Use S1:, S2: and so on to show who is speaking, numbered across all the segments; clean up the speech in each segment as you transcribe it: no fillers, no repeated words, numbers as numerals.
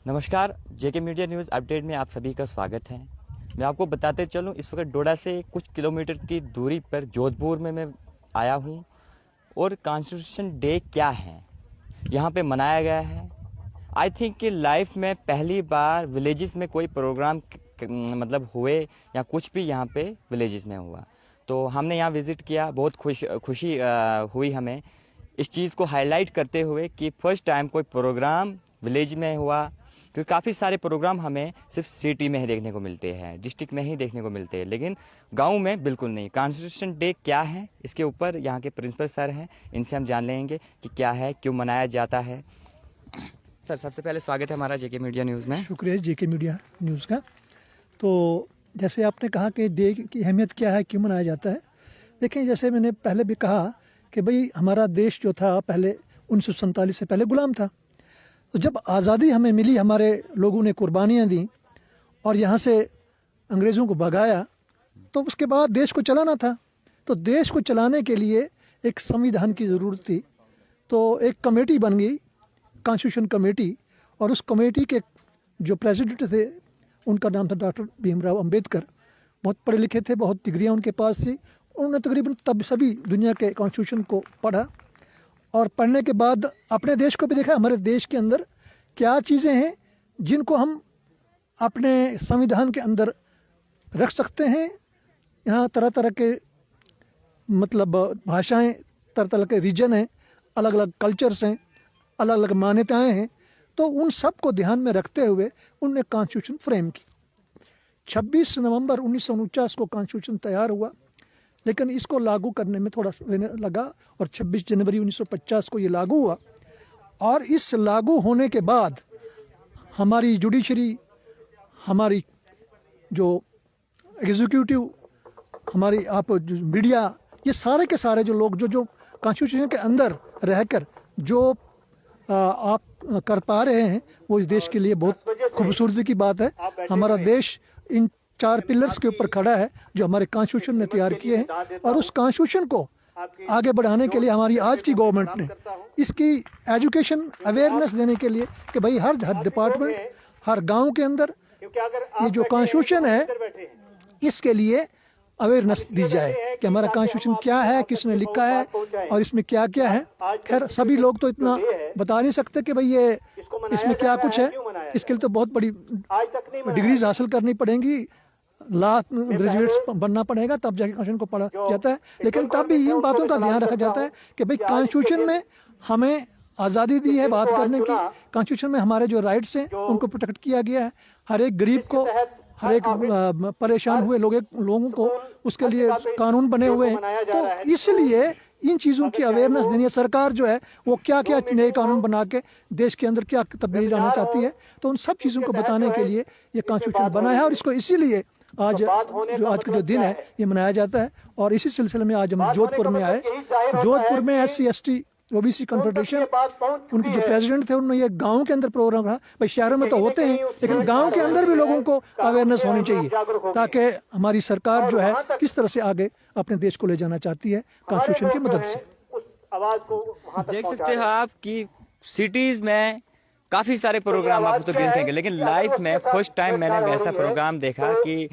S1: नमस्कार, जेके media news update में आप सभी का स्वागत है। मैं आपको बताते चलूँ, इस वक्त डोडा से कुछ किलोमीटर की दूरी पर जोधपुर में मैं आया हूँ और कॉन्स्टिट्यूशन डे क्या है यहाँ पे मनाया गया है। आई थिंक कि लाइफ में पहली बार विलेजेस में कोई प्रोग्राम मतलब हुए या कुछ भी यहाँ पे विलेजेस में हुआ, तो हमने यहाँ विज़िट किया। बहुत खुशी हुई हमें इस चीज़ को हाईलाइट करते हुए कि फर्स्ट टाइम कोई प्रोग्राम विलेज में हुआ, क्योंकि काफ़ी सारे प्रोग्राम हमें सिर्फ सिटी में ही देखने को मिलते हैं, डिस्ट्रिक्ट में ही देखने को मिलते हैं, लेकिन गांव में बिल्कुल नहीं। कॉन्स्टिट्यूशन डे क्या है, इसके ऊपर यहाँ के प्रिंसिपल सर हैं, इनसे हम जान लेंगे कि क्या है, क्यों मनाया जाता है। सर, सबसे पहले स्वागत है हमारा जेके मीडिया न्यूज़ में।
S2: शुक्रिया जेके मीडिया न्यूज़ का। तो जैसे आपने कहा कि डे की अहमियत क्या है, क्यों मनाया जाता है। देखें, जैसे मैंने पहले भी कहा कि भाई हमारा देश जो था पहले 1947 से पहले गुलाम था। तो जब आज़ादी हमें मिली, हमारे लोगों ने कुर्बानियाँ दी और यहाँ से अंग्रेज़ों को भगाया, तो उसके बाद देश को चलाना था। तो देश को चलाने के लिए एक संविधान की ज़रूरत थी। तो एक कमेटी बन गई, कॉन्स्टिट्यूशन कमेटी, और उस कमेटी के जो प्रेसिडेंट थे उनका नाम था डॉक्टर भीमराव अंबेडकर। बहुत पढ़े लिखे थे, बहुत डिग्रियाँ उनके पास थी। उन्होंने तकरीबन तब सभी दुनिया के कॉन्स्टिट्यूशन को पढ़ा और पढ़ने के बाद अपने देश को भी देखा, हमारे देश के अंदर क्या चीज़ें हैं जिनको हम अपने संविधान के अंदर रख सकते हैं। यहाँ तरह तरह के मतलब भाषाएं, तरह तरह के रीजन हैं, अलग अलग कल्चर्स हैं, अलग अलग मान्यताएं हैं। तो उन सब को ध्यान में रखते हुए उनने कॉन्स्टिट्यूशन फ्रेम की। 26 नवंबर 1949 को कॉन्स्टिट्यूशन तैयार हुआ, लेकिन इसको लागू करने में थोड़ा लगा और 26 जनवरी 1950 को ये लागू हुआ। और इस लागू होने के बाद हमारी जुडिशरी, हमारी जो एग्जीक्यूटिव, हमारी आप मीडिया, ये सारे के सारे जो लोग जो कॉन्स्टिट्यूशन के अंदर रहकर जो आप कर पा रहे हैं, वो इस देश के लिए बहुत खूबसूरती की बात है। हमारा देश इन 4 पिलर्स के ऊपर खड़ा है जो हमारे कॉन्स्टिट्यूशन ने तैयार किए हैं, और उस कॉन्स्टिट्यूशन को आगे बढ़ाने के लिए हमारी आज की गवर्नमेंट ने इसकी एजुकेशन अवेयरनेस देने के लिए कि भाई हर डिपार्टमेंट, हर गांव के अंदर ये जो कॉन्स्टिट्यूशन है इसके लिए अवेयरनेस दी जाए कि हमारा कॉन्स्टिट्यूशन क्या है, किसने लिखा है और इसमें क्या क्या है। खैर, सभी लोग तो इतना बता नहीं सकते कि भाई ये इसमें क्या कुछ है। इसके लिए तो बहुत बड़ी डिग्रीज हासिल करनी पड़ेंगी, लॉ ग्रेजुएट्स बनना पड़ेगा, तब जाके कॉन्स्टिट्यूशन को पढ़ा जाता है। लेकिन तब भी इन बातों का ध्यान रखा जाता है कि भाई कॉन्स्टिट्यूशन में हमें आज़ादी दी है बात करने की, कॉन्स्टिट्यूशन में हमारे जो राइट्स हैं उनको प्रोटेक्ट किया गया है। हर एक गरीब को, हर एक परेशान हुए लोगों को उसके लिए कानून बने हुए हैं। तो इसलिए इन चीज़ों की अवेयरनेस देनी है। सरकार जो है वो क्या क्या नए कानून बना के देश के अंदर क्या तब्दीली लाना चाहती है, तो उन सब चीज़ों को बताने के लिए ये कॉन्स्टिट्यूशन बना है। और इसको इसीलिए आज का जो दिन है ये मनाया जाता है। और इसी सिलसिले में आज हम जोधपुर में आए। जोधपुर में SC ST OBC कॉन्फेडरेशन, उनके जो प्रेसिडेंट थे, उन्होंने ये गांव के अंदर प्रोग्राम रखा। भाई शहरों में तो होते हैं, लेकिन गांव के अंदर भी लोगों को अवेयरनेस होनी चाहिए, ताकि हमारी सरकार जो है किस तरह से आगे अपने देश को ले जाना चाहती है कॉन्स्टिट्यूशन की मदद से।
S1: देख सकते हो आप कि सिटीज़ में काफ़ी सारे प्रोग्राम आपको तो देखेंगे, लेकिन लाइफ में फर्स्ट टाइम मैंने वैसा प्रोग्राम देखा कि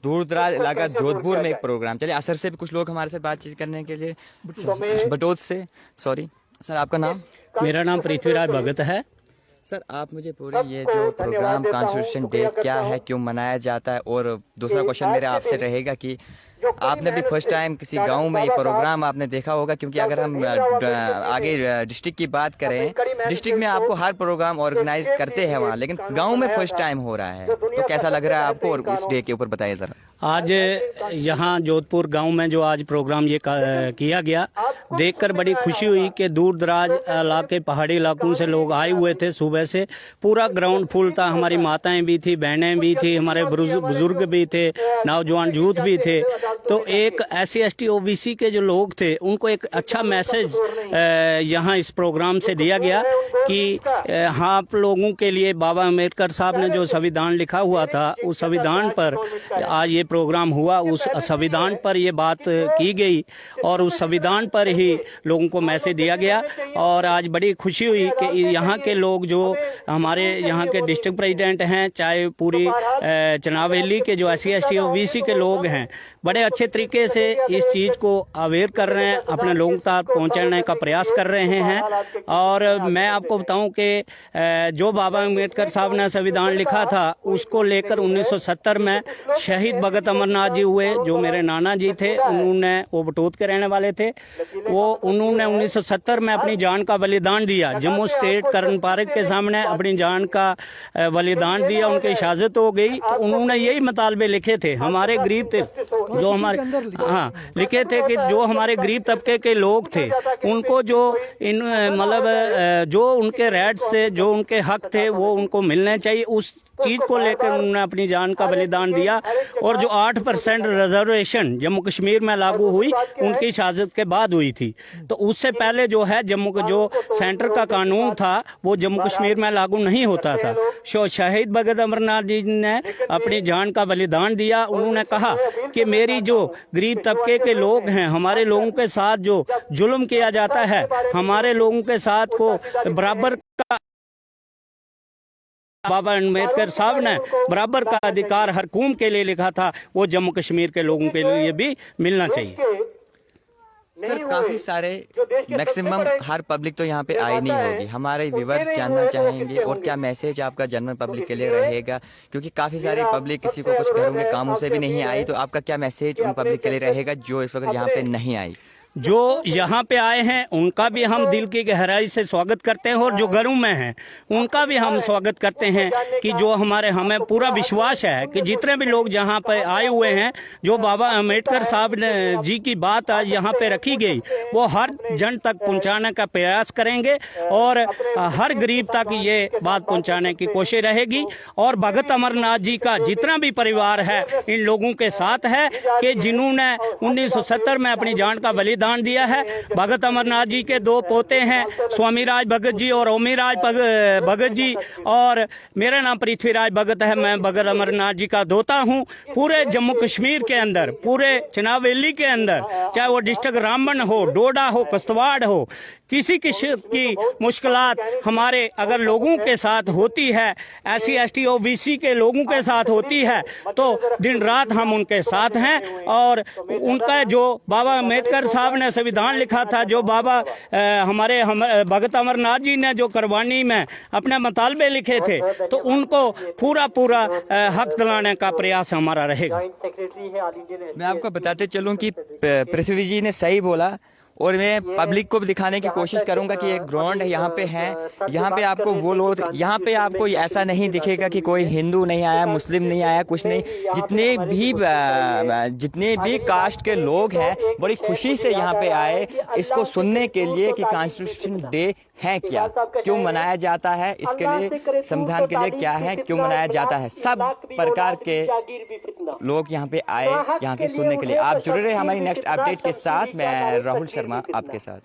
S1: दूर दराज इलाका जोधपुर में एक प्रोग्राम चले। असर से भी कुछ लोग हमारे साथ बातचीत करने के लिए, बटोद से, सॉरी सर, आपका नाम?
S3: मेरा नाम पृथ्वीराज भगत है।
S1: सर, आप मुझे पूरी ये जो प्रोग्राम कॉन्स्टिट्यूशन डे क्या है, क्यों मनाया जाता है, और दूसरा क्वेश्चन मेरा आपसे रहेगा कि आपने भी फर्स्ट टाइम किसी गांव में ये प्रोग्राम आपने देखा होगा, क्योंकि अगर हम आगे डिस्ट्रिक्ट की बात करें, डिस्ट्रिक्ट में आपको हर प्रोग्राम ऑर्गेनाइज करते हैं वहाँ, लेकिन गांव में फर्स्ट टाइम हो रहा है, तो कैसा लग रहा है आपको, और इस डे के ऊपर बताइए ज़रा।
S3: आज यहाँ जोधपुर गांव में जो आज प्रोग्राम ये किया गया, देखकर बड़ी खुशी हुई कि दूर दराज इलाके, पहाड़ी इलाकों से लोग आए हुए थे। सुबह से पूरा ग्राउंड फुल था। हमारी माताएं भी थी, बहनें भी थी, हमारे बुजुर्ग भी थे, नौजवान यूथ भी थे। तो एक SC ST OBC के जो लोग थे उनको एक अच्छा मैसेज यहाँ इस प्रोग्राम से दिया गया कि हाँ, आप लोगों के लिए बाबा अम्बेडकर साहब ने जो संविधान लिखा हुआ था, उस संविधान पर आज ये प्रोग्राम हुआ। उस संविधान पर ये बात की गई और उस संविधान पर ही लोगों को मैसेज दिया गया। और आज बड़ी खुशी हुई कि यहाँ के लोग जो हमारे यहाँ के डिस्ट्रिक्ट प्रेसिडेंट हैं, चाहे पूरी चनाब वैली के जो SC ST OBC के लोग हैं, बड़े अच्छे तरीके से इस चीज़ को अवेयर कर रहे हैं, अपने लोगों तक पहुँचाने का प्रयास कर रहे हैं। और मैं आपको बताऊं कि जो बाबा अम्बेडकर साहब ने संविधान लिखा था उसको लेकर 1970 में शहीद भगत अमरनाथ जी हुए, जो मेरे नाना जी थे, उन्होंने वो बटोत के रहने वाले थे, उन्होंने 1970 में अपनी जान का बलिदान दिया। जम्मू स्टेट करन पार्क के सामने अपनी जान का बलिदान दिया, उनकी शहादत हो गई। तो उन्होंने यही मुतालबे लिखे थे, हमारे गरीब थे जो हमारे लिखे थे कि जो हमारे गरीब तबके के लोग थे उनको जो मतलब जो उनके राइट्स थे, जो उनके हक थे, वो उनको मिलने चाहिए। उस चीज़ को लेकर उन्होंने अपनी जान का बलिदान दिया। और जो 8% रिजर्वेशन जम्मू कश्मीर में लागू हुई, उनकी शहादत के बाद हुई थी। तो उससे पहले जो है जम्मू का जो सेंटर का कानून था वो जम्मू कश्मीर में लागू नहीं होता था। शहीद भगत अमरनाथ जी ने अपनी जान का बलिदान दिया। उन्होंने कहा कि मेरी जो गरीब तबके के लोग हैं, हमारे लोगों के साथ जो जुल्म किया जाता है, हमारे लोगों के साथ को बराबर का, बाबा अम्बेडकर साहब ने बराबर का अधिकार हर कौम के लिए लिखा था, वो जम्मू कश्मीर के लोगों के लिए भी मिलना चाहिए।
S1: सर, काफी सारे मैक्सिमम हर पब्लिक तो यहाँ पे आई नहीं होगी। हमारे व्यूवर्स जानना चाहेंगे और क्या मैसेज आपका जनरल पब्लिक के लिए रहेगा, क्योंकि काफी सारी पब्लिक किसी को कुछ घरों के कामों से भी नहीं आई, तो आपका क्या मैसेज उन पब्लिक के लिए रहेगा जो इस वक्त यहाँ पे नहीं आई?
S3: जो यहाँ पे आए हैं उनका भी हम दिल की गहराई से स्वागत करते हैं, और जो घरों में हैं उनका भी हम स्वागत करते हैं कि जो हमें पूरा विश्वास है कि जितने भी लोग जहाँ पे आए हुए हैं, जो बाबा अम्बेडकर साहब जी की बात आज यहाँ पे रखी गई, वो हर जन तक पहुँचाने का प्रयास करेंगे और हर गरीब तक ये बात पहुँचाने की कोशिश रहेगी। और भगत अमरनाथ जी का जितना भी परिवार है इन लोगों के साथ है कि जिन्होंने 1970 में अपनी जान का बलिदान दिया है। भगत अमरनाथ जी के 2 पोते हैं, स्वामी राज भगत जी और ओमी राज भगत जी, और मेरा नाम पृथ्वीराज भगत है। मैं भगत अमरनाथ जी का दोता हूँ। पूरे जम्मू कश्मीर के अंदर, पूरे चनाब वैली के अंदर, चाहे वो डिस्ट्रिक्ट रामबन हो, डोडा हो, किश्तवाड़ हो, किसी किस्म की मुश्किलात हमारे अगर लोगों के साथ होती है, SC ST OBC के लोगों के साथ होती है, तो दिन रात हम उनके साथ हैं। और उनका जो बाबा अम्बेडकर साहब ने संविधान लिखा था, जो बाबा हमारे भगत अमरनाथ जी ने जो कुर्बानी में अपने मुतालबे लिखे थे, तो उनको पूरा हक दिलाने का प्रयास हमारा रहेगा।
S1: मैं आपको बताते चलूं कि पृथ्वी जी ने सही बोला, और मैं पब्लिक को भी दिखाने की कोशिश करूंगा कि एक ग्राउंड यहाँ पे है। यहाँ पे आपको वो लोग, यहाँ पे आपको ऐसा नहीं दिखेगा कि कोई हिंदू नहीं आया, मुस्लिम नहीं आया, कुछ नहीं। जितने भी कास्ट के लोग हैं बड़ी खुशी से यहाँ पे आए इसको सुनने के लिए कि कॉन्स्टिट्यूशन डे है क्या, क्यों मनाया जाता है, इसके लिए संविधान के लिए क्या है, क्यों मनाया जाता है। सब प्रकार के लोग यहाँ पे आए यहाँ के सुनने के लिए। आप जुड़े रहे हमारी नेक्स्ट अपडेट के साथ। मैं राहुल शर्मा आपके साथ।